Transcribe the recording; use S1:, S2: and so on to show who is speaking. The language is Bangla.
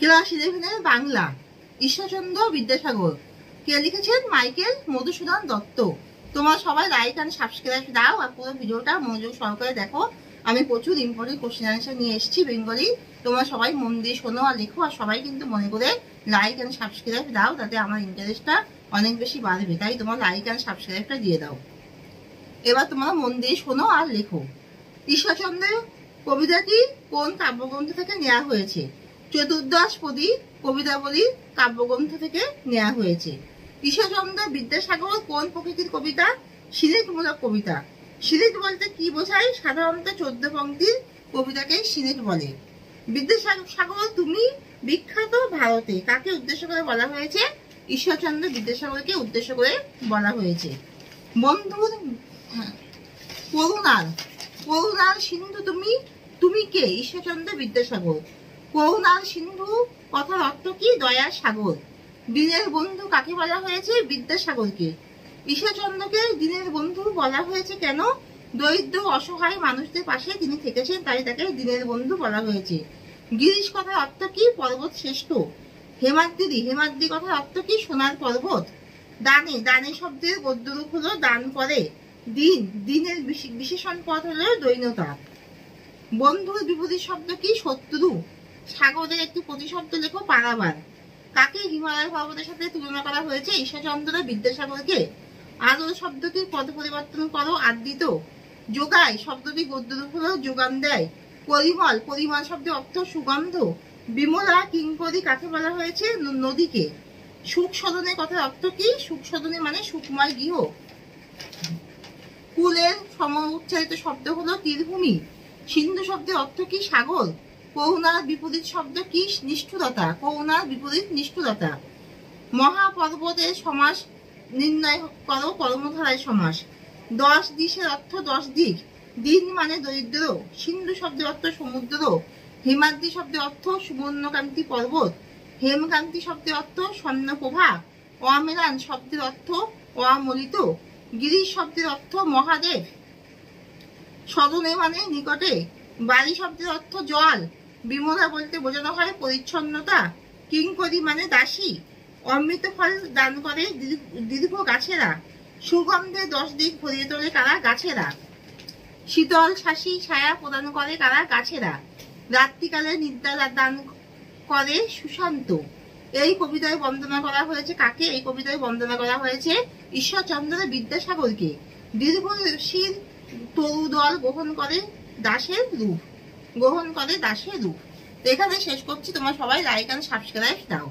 S1: ক্লাস 11 বাংলা, ঈশ্বরচন্দ্র বিদ্যাসাগর। কে লিখেছেন? মাইকেল মধুসূদন দত্ত। তোমরা সবাই লাইক এন্ড সাবস্ক্রাইব দাও আর পুরো ভিডিওটা মনোযোগ সহকারে দেখো। আমি প্রচুর ইম্পর্টেন্ট কোশ্চেন আনসার নিয়ে এসেছি বেঙ্গলি। তোমরা সবাই মন দিয়ে শোনো আর লেখো, আর সবাই কিন্তু মনে করে লাইক এন্ড সাবস্ক্রাইব দাও, তাতে আমার ইন্টারেস্টটা অনেক বেশি বাড়বে। তাই তোমরা লাইক এন্ড সাবস্ক্রাইবটা দিয়ে দাও। এবার তোমরা মন দিয়ে শোনো আর লেখো। ঈশ্বরচন্দ্রের কবিতাটি কোন কাব্যগ্রন্থ থেকে নেওয়া হয়েছে? চতুর্দশপদী কবিতাবলী কাব্যগ্রন্থ থেকে নেওয়া হয়েছে। ঈশ্বরচন্দ্র বিদ্যাসাগর কোন প্রকৃতির কবিতা? সিনেটমূলক কবিতা। সিনেট বলতে কি বোঝায়? সাধারণত 14 পংক্তির কবিতাকে সিনেট বলে। বিদ্যাসাগর তুমি বিখ্যাত ভারতে, কাকে উদ্দেশ্য করে বলা হয়েছে? ঈশ্বরচন্দ্র বিদ্যাসাগরকে উদ্দেশ্য করে বলা হয়েছে। বন্ধুর করুণার সিন্ধু তুমি, তুমি কে? ঈশ্বরচন্দ্র বিদ্যাসাগর। করুণার সিন্ধু কথার অর্থ কি? দয়ার সাগর। দিনের বন্ধু কাকে বলা হয়েছে? বিদ্যাসাগরকে। ঈশ্বরচন্দ্রকে দিনের বন্ধু বলা হয়েছে কেন? দরিদ্র অসহায় মানুষদের পাশে তিনি থেকেছেন, তাই তাকে দিনের বন্ধু বলা হয়েছে। গিরিশ কথার অর্থ কি? পর্বত শ্রেষ্ঠ। হেমাদ্রি কথার অর্থ কি? সোনার পর্বত। দানে শব্দের গদ্যরূপ হলো দান করে। দিনের বিশেষণ পদ হলো দৈন্যতা। বন্ধুর বিপরীত শব্দ কি? শত্রু। সাগরের একটি প্রতিশব্দ লেখো, পারাবার। কাকে হিমালয় পর্বতের সাথে তুলনা করা হয়েছে? ঈশ্বরচন্দ্র বিদ্যাসাগরকে। আদর শব্দটির পদ পরিবর্তন করো, আদৃত। যোগায় শব্দটি গদ্যরূপ হলো যোগান দেয়। পরিমল শব্দের অর্থ সুগন্ধ। বিমলা কিঙ্করী কাকে বলা হয়েছে? নদীকে। সুখ সদনের কথার অর্থ কি? সুখ সদনে মানে সুখময় গৃহ। কুলের সম উচ্চারিত শব্দ হলো তীরভূমি। সিন্ধু শব্দের অর্থ কি? সাগর। করুণার বিপরীত শব্দ কি? নিষ্ঠুরতা। করুণার বিপরীত নিষ্ঠুরতা। মহাপর্বতের সমাস নির্ণয় করো, কর্মধারায় সমাস। 10 দিশের অর্থ 10 দিক। দিন মানে দরিদ্র। সিন্ধু শব্দের অর্থ সমুদ্র। হেমাদ্রি শব্দের অর্থ সুবর্ণকান্তি পর্বত। হেমকান্তি শব্দের অর্থ স্বর্ণপ্রভা। অমেলান শব্দের অর্থ অমলিত। গিরিশ শব্দের অর্থ মহাদেব। সদনে মানে নিকটে। বাড়ি শব্দের অর্থ জল। বিমলা বলতে বোঝানো হয় পরিচ্ছন্নতা। কিঙ্করী মানে দাসী। অমৃত ফল দান করে দীর্ঘ গাছেরা। সুগন্ধে 10 দিক ভরিয়ে তোলে কারা? গাছেরা। শীতল শাসী ছায়া প্রদান করে কারা? গাছেরা। রাত্রিকালে নিদ্রা দান করে সুশান্ত। এই কবিতায় বন্দনা করা হয়েছে কাকে? এই কবিতায় বন্দনা করা হয়েছে ঈশ্বরচন্দ্র বিদ্যাসাগরকে। দীর্ঘশীল তরুদল গ্রহণ করে দাসের রূপ। এখানে শেষ করছি। তোমরা সবাই লাইক এন্ড সাবস্ক্রাইব দাও।